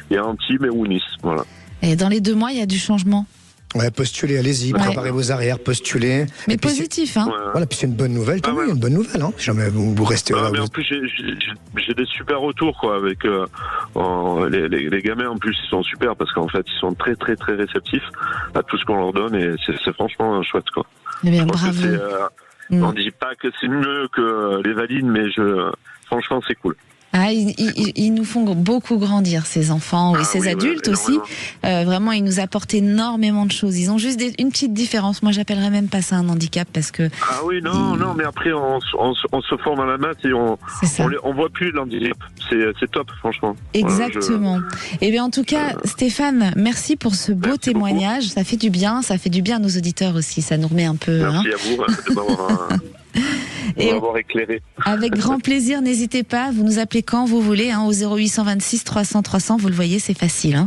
Il y a Antibes et Nice, voilà. Et dans les 2 mois il y a du changement. Ouais, postulez, allez-y, préparez vos arrières, postulez. Mais positif, hein. Voilà, puis c'est une bonne nouvelle, une bonne nouvelle, hein. Jamais vous restez. Mais en plus j'ai des super retours quoi avec les gamins en plus ils sont super parce qu'en fait ils sont très très très réceptifs à tout ce qu'on leur donne et c'est franchement chouette quoi. Eh bien, bravo. On dit pas que c'est mieux que les valides, mais franchement, c'est cool. Ah, ils nous font beaucoup grandir, ces enfants et ces adultes aussi. Vraiment, ils nous apportent énormément de choses. Ils ont juste une petite différence. Moi, j'appellerais même pas ça un handicap parce que. Ah oui, non, mais après, on se forme à la maths et on voit plus l'handicap. C'est top, franchement. Exactement. Et bien, en tout cas, Stéphane, merci pour ce beau témoignage. Beaucoup. Ça fait du bien à nos auditeurs aussi. Ça nous remet un peu. Merci à vous de m'avoir éclairé. Avec grand plaisir, n'hésitez pas, vous nous appelez quand vous voulez, au 0826 300 300, vous le voyez, c'est facile.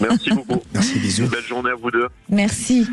Merci beaucoup. Merci, bisous. Belle journée à vous deux. Merci.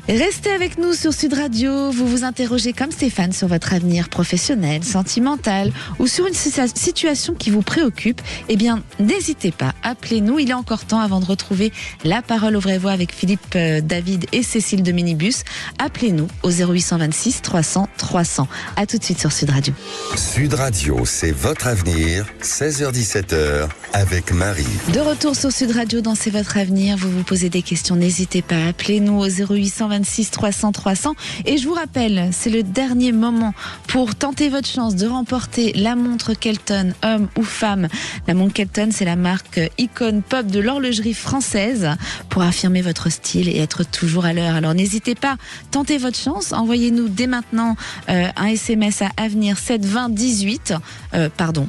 Restez avec nous sur Sud Radio, vous vous interrogez comme Stéphane sur votre avenir professionnel, sentimental ou sur une situation qui vous préoccupe. Eh bien, n'hésitez pas, appelez-nous, il est encore temps avant de retrouver la parole aux vraies voix avec Philippe, David et Cécile de Minibus. Appelez-nous au 0826 300 300. À tout de suite sur Sud Radio. Sud Radio, c'est votre avenir, 16h-17h, avec Marie. De retour sur Sud Radio dans C'est votre avenir. Vous vous posez des questions, n'hésitez pas. Appelez-nous au 0826 300 300. Et je vous rappelle, c'est le dernier moment pour tenter votre chance de remporter la montre Kelton, homme ou femme. La montre Kelton, c'est la marque icône pop de l'horlogerie française pour affirmer votre style et être toujours à l'heure. Alors n'hésitez pas, tentez votre chance. Envoyez-nous dès maintenant un SMS à Avenir 72018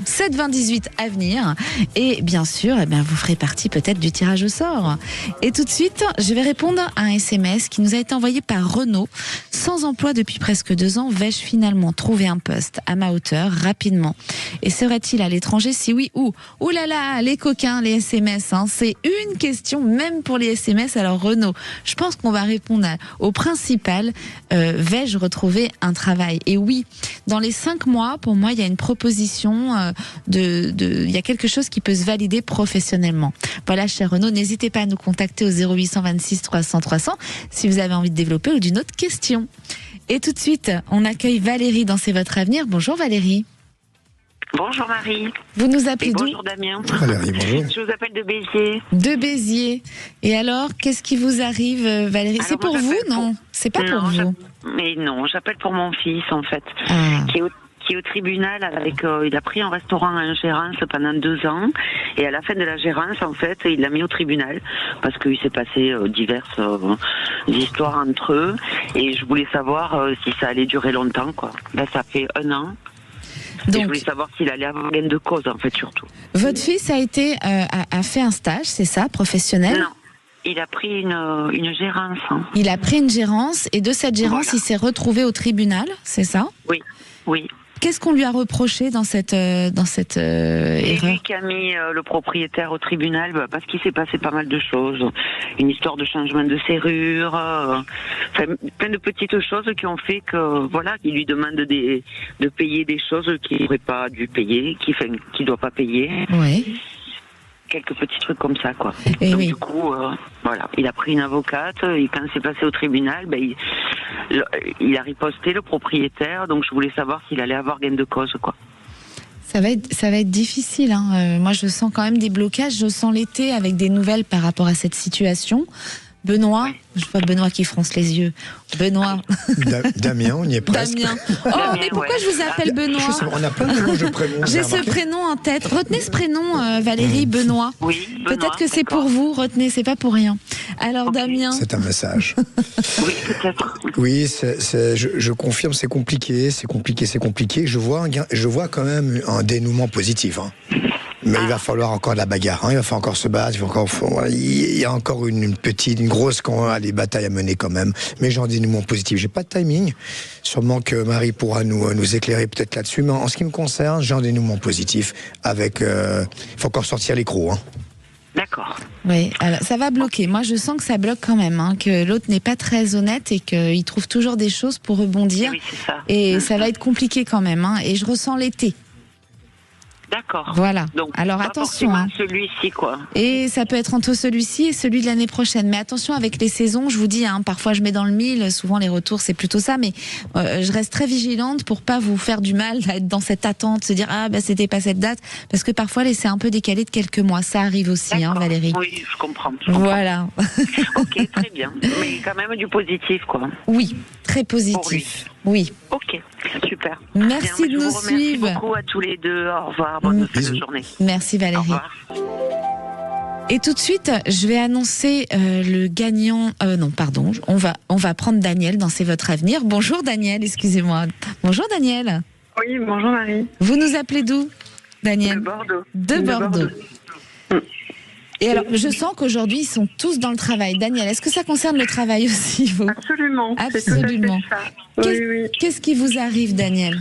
72018 Avenir et bien sûr vous ferez partie peut-être du tirage au sort. Et tout de suite je vais répondre à un SMS qui nous a été envoyé par Renaud. Sans emploi depuis presque 2 ans, vais-je finalement trouver un poste à ma hauteur rapidement? Et serait-il à l'étranger? Si oui, où? Ouh là là, les coquins, les SMS, c'est une question même pour les SMS. Alors Renaud, je pense qu'on va répondre au principal. Vais-je retrouver un travail? Et oui, dans les 5 mois, pour moi, il y a une proposition il y a quelque chose qui peut se valider professionnellement. Voilà, cher Renaud, n'hésitez pas à nous contacter au 0826 300 300 si vous avez envie de développer ou d'une autre question. Et tout de suite, on accueille Valérie dans C'est votre avenir. Bonjour Valérie. Bonjour Marie. Vous nous appelez d'où? Bonjour Damien. Valérie, bonjour. Je vous appelle de Béziers. De Béziers. Et alors, qu'est-ce qui vous arrive, Valérie? C'est pour vous, non? C'est pas pour vous? Mais non, j'appelle pour mon fils, en fait, qui est au tribunal avec. Il a pris un restaurant en gérance pendant 2 ans, et à la fin de la gérance, en fait, il l'a mis au tribunal parce qu'il s'est passé diverses histoires entre eux, et je voulais savoir si ça allait durer longtemps, quoi. Là, ça fait 1 an. Donc, je voulais savoir s'il allait avoir gain de cause, en fait, surtout. Votre fils a fait un stage, c'est ça, professionnel? Non. Il a pris une gérance. Il a pris une gérance, et de cette gérance, il s'est retrouvé au tribunal, c'est ça? Oui. Qu'est-ce qu'on lui a reproché dans cette erreur? C'est lui qui a mis le propriétaire au tribunal parce qu'il s'est passé pas mal de choses. Une histoire de changement de serrure, plein de petites choses qui ont fait que qu'il lui demande de payer des choses qu'il n'aurait pas dû payer, qu'il doit pas payer. Oui. quelques petits trucs comme ça, quoi. Et donc oui. du coup, voilà, il a pris une avocate, et quand c'est passé au tribunal, il a riposté, le propriétaire, donc je voulais savoir s'il allait avoir gain de cause, quoi. Ça va être difficile. Hein. Moi, je sens quand même des blocages. Je sens l'été avec des nouvelles par rapport à cette situation. Benoît, je vois Benoît qui fronce les yeux. Benoît. Damien, on y est presque. Damien. Oh, mais pourquoi je vous appelle Benoît? On a plein de mélanges de prénoms. J'ai ce prénom en tête. Retenez ce prénom, Valérie, Benoît. Oui, Benoît, peut-être que c'est pour vous. Retenez, c'est pas pour rien. Alors, okay. Damien. C'est un message. Oui, peut-être. Oui, je confirme, c'est compliqué. Je vois quand même un dénouement positif. Hein. Mais il va falloir encore de la bagarre, hein. Il va falloir encore se battre, il y a encore une grosse bataille à mener quand même. Mais j'ai un dénouement positif. J'ai pas de timing. Sûrement que Marie pourra nous éclairer peut-être là-dessus. Mais en ce qui me concerne, j'ai un dénouement positif. Il faut encore sortir les crocs. Hein. D'accord. Oui, alors ça va bloquer. Moi, je sens que ça bloque quand même, hein, que l'autre n'est pas très honnête et qu'il trouve toujours des choses pour rebondir. Oui, c'est ça. Et ça va être compliqué quand même. Hein. Et je ressens l'été. D'accord. Voilà. Donc, alors attention. Hein. Celui-ci, quoi. Et ça peut être entre celui-ci et celui de l'année prochaine. Mais attention avec les saisons, je vous dis, hein, parfois je mets dans le mille, souvent les retours c'est plutôt ça, mais je reste très vigilante pour pas vous faire du mal, à être dans cette attente, se dire c'était pas cette date, parce que parfois c'est un peu décalé de quelques mois. Ça arrive aussi, hein, Valérie. Oui, je comprends. Voilà. Ok, très bien. Mais quand même du positif, quoi. Oui, très positif. Oui. Ok, super. Merci de nous suivre. Merci beaucoup à tous les deux. Au revoir. Bonne fin de journée. Merci Valérie. Au revoir. Et tout de suite, je vais annoncer le gagnant. Non, pardon. On va prendre Daniel dans C'est votre avenir. Bonjour Daniel, excusez-moi. Bonjour Daniel. Oui, bonjour Marie. Vous nous appelez d'où, Daniel? De Bordeaux. De Bordeaux. Et alors, je sens qu'aujourd'hui, ils sont tous dans le travail. Daniel, est-ce que ça concerne le travail aussi, vous? Absolument. Absolument. Oui. Qu'est-ce qui vous arrive, Daniel?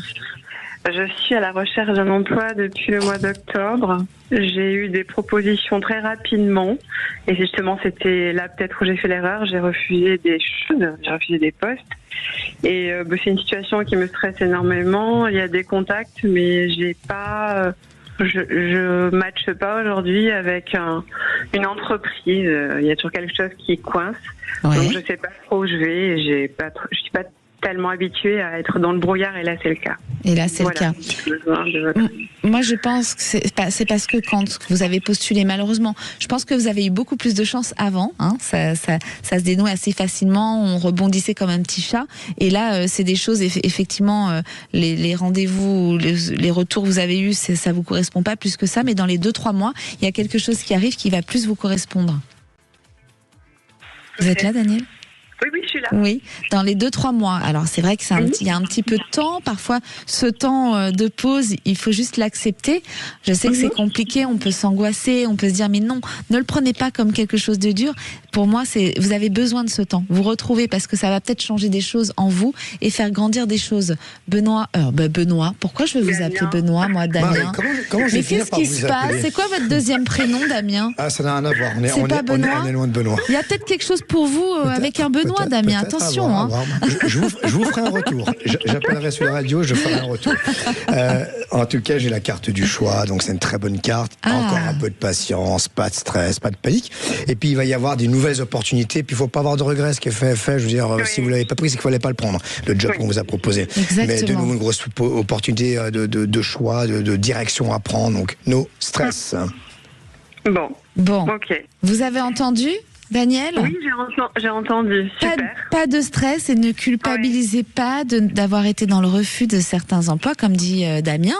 Je suis à la recherche d'un emploi depuis le mois d'octobre. J'ai eu des propositions très rapidement. Et justement, c'était là peut-être où j'ai fait l'erreur. J'ai refusé des choses, j'ai refusé des postes. Et c'est une situation qui me stresse énormément. Il y a des contacts, mais j'ai pas... Je matche pas aujourd'hui avec une entreprise. Il y a toujours quelque chose qui coince. Ouais. Donc je sais pas trop où je vais. Je suis pas tellement habituée à être dans le brouillard, et là c'est le cas. Et là c'est le cas. Moi je pense que c'est parce que quand vous avez postulé, malheureusement, je pense que vous avez eu beaucoup plus de chance avant. Hein, ça se dénoue assez facilement. On rebondissait comme un petit chat. Et là c'est des choses effectivement les rendez-vous, les retours que vous avez eus, ça vous correspond pas plus que ça. Mais dans les 2-3 mois, il y a quelque chose qui arrive qui va plus vous correspondre. Vous êtes là, Daniel? Oui, je suis là. Oui, dans les 2-3 mois. Alors c'est vrai que il y a un petit peu de temps. Parfois, ce temps de pause, il faut juste l'accepter. Je sais que c'est compliqué, on peut s'angoisser, on peut se dire mais non, ne le prenez pas comme quelque chose de dur. Pour moi, vous avez besoin de ce temps. Vous retrouvez parce que ça va peut-être changer des choses en vous et faire grandir des choses. Benoît, pourquoi je vais vous appeler Benoît, moi, Damien? Mais qu'est-ce qui se passe? C'est quoi votre deuxième prénom, Damien? Ah, ça n'a rien à voir. On est loin de Benoît. Il y a peut-être quelque chose pour vous avec un Benoît. Damien, attention. Hein. Je vous ferai un retour. J'appellerai sur la radio, je ferai un retour. En tout cas, j'ai la carte du choix, donc c'est une très bonne carte. Encore un peu de patience, pas de stress, pas de panique. Et puis il va y avoir des nouvelles opportunités. Puis il ne faut pas avoir de regrets. Ce qui est fait. Je veux dire, si vous ne l'avez pas pris, c'est qu'il ne fallait pas le prendre. Le job qu'on vous a proposé. Exactement. Mais de nouveau une grosse opportunité de choix, de direction à prendre. Donc no stress. Bon. Ok. Vous avez entendu? Daniel? Oui, j'ai entendu. Super. Pas de stress et ne culpabilisez pas d'avoir été dans le refus de certains emplois, comme dit Damien.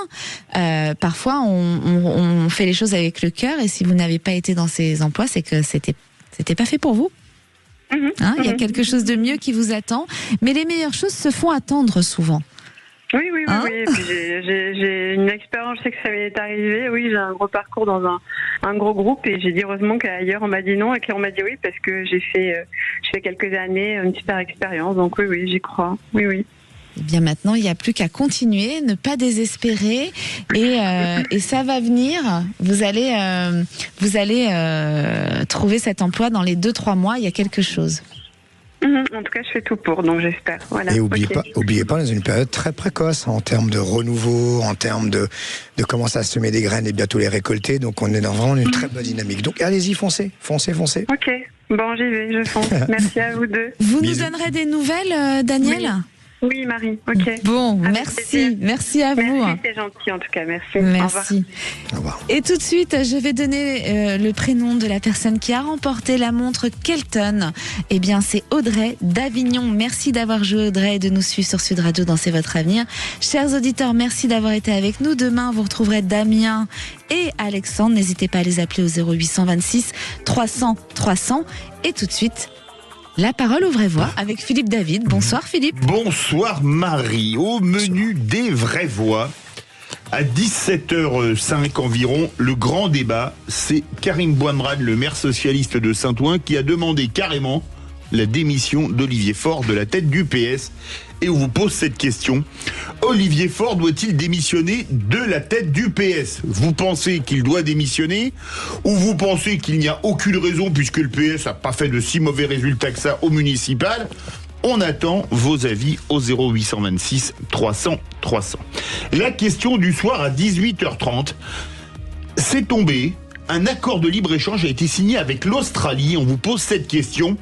Parfois, on fait les choses avec le cœur, et si vous n'avez pas été dans ces emplois, c'est que c'était pas fait pour vous. Il y a quelque chose de mieux qui vous attend, mais les meilleures choses se font attendre souvent. Oui. Et puis j'ai une expérience, je sais que ça m'est arrivé. Oui, j'ai un gros parcours dans un gros groupe, et j'ai dit heureusement qu'ailleurs on m'a dit non et qu'on m'a dit oui, parce que j'ai fait quelques années une super expérience. Donc oui, j'y crois. Oui. Et bien maintenant, il n'y a plus qu'à continuer, ne pas désespérer, et ça va venir. Vous allez trouver cet emploi dans les 2-3 mois. Il y a quelque chose. En tout cas, je fais tout pour, donc j'espère. Voilà. Et oubliez pas, on est dans une période très précoce en termes de renouveau, en termes de commencer à semer des graines et bientôt les récolter. Donc on est dans vraiment une très bonne dynamique. Donc allez-y, foncez. Ok, bon, j'y vais, je fonce. Merci à vous deux. Vous nous donnerez des nouvelles, Daniel ? Oui, Marie, ok. Bon, merci à vous. Merci, c'est gentil en tout cas, merci. Merci. Au revoir. Et tout de suite, je vais donner le prénom de la personne qui a remporté la montre Kelton. Eh bien, c'est Audrey d'Avignon. Merci d'avoir joué, Audrey, et de nous suivre sur Sud Radio dans C'est votre avenir. Chers auditeurs, merci d'avoir été avec nous. Demain, vous retrouverez Damien et Alexandre. N'hésitez pas à les appeler au 0826 300 300. Et tout de suite, la parole aux vraies voix avec Philippe David. Bonsoir Philippe. Bonsoir Marie. Au menu des vraies voix, à 17h05 environ, le grand débat, c'est Karim Bouamrad, le maire socialiste de Saint-Ouen, qui a demandé carrément la démission d'Olivier Faure de la tête du PS. Et on vous pose cette question: Olivier Faure doit-il démissionner de la tête du PS? Vous pensez qu'il doit démissionner, ou vous pensez qu'il n'y a aucune raison puisque le PS n'a pas fait de si mauvais résultats que ça au municipal? On attend vos avis au 0826 300 300. La question du soir à 18h30, c'est tombé. Un accord de libre-échange a été signé avec l'Australie. On vous pose cette question: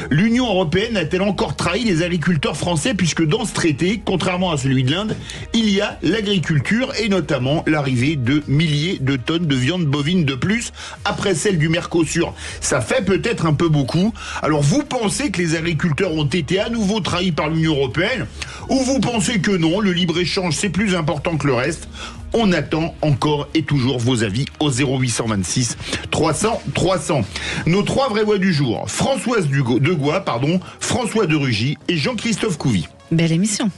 l'Union européenne a-t-elle encore trahi les agriculteurs français, puisque dans ce traité, contrairement à celui de l'Inde, il y a l'agriculture et notamment l'arrivée de milliers de tonnes de viande bovine de plus après celle du Mercosur. Ça fait peut-être un peu beaucoup. Alors vous pensez que les agriculteurs ont été à nouveau trahis par l'Union européenne, ou vous pensez que non, le libre-échange c'est plus important que le reste? On attend encore et toujours vos avis au 0826 300 300. Nos trois vraies voix du jour: Françoise Degois, François de Rugy et Jean-Christophe Couvi. Belle émission.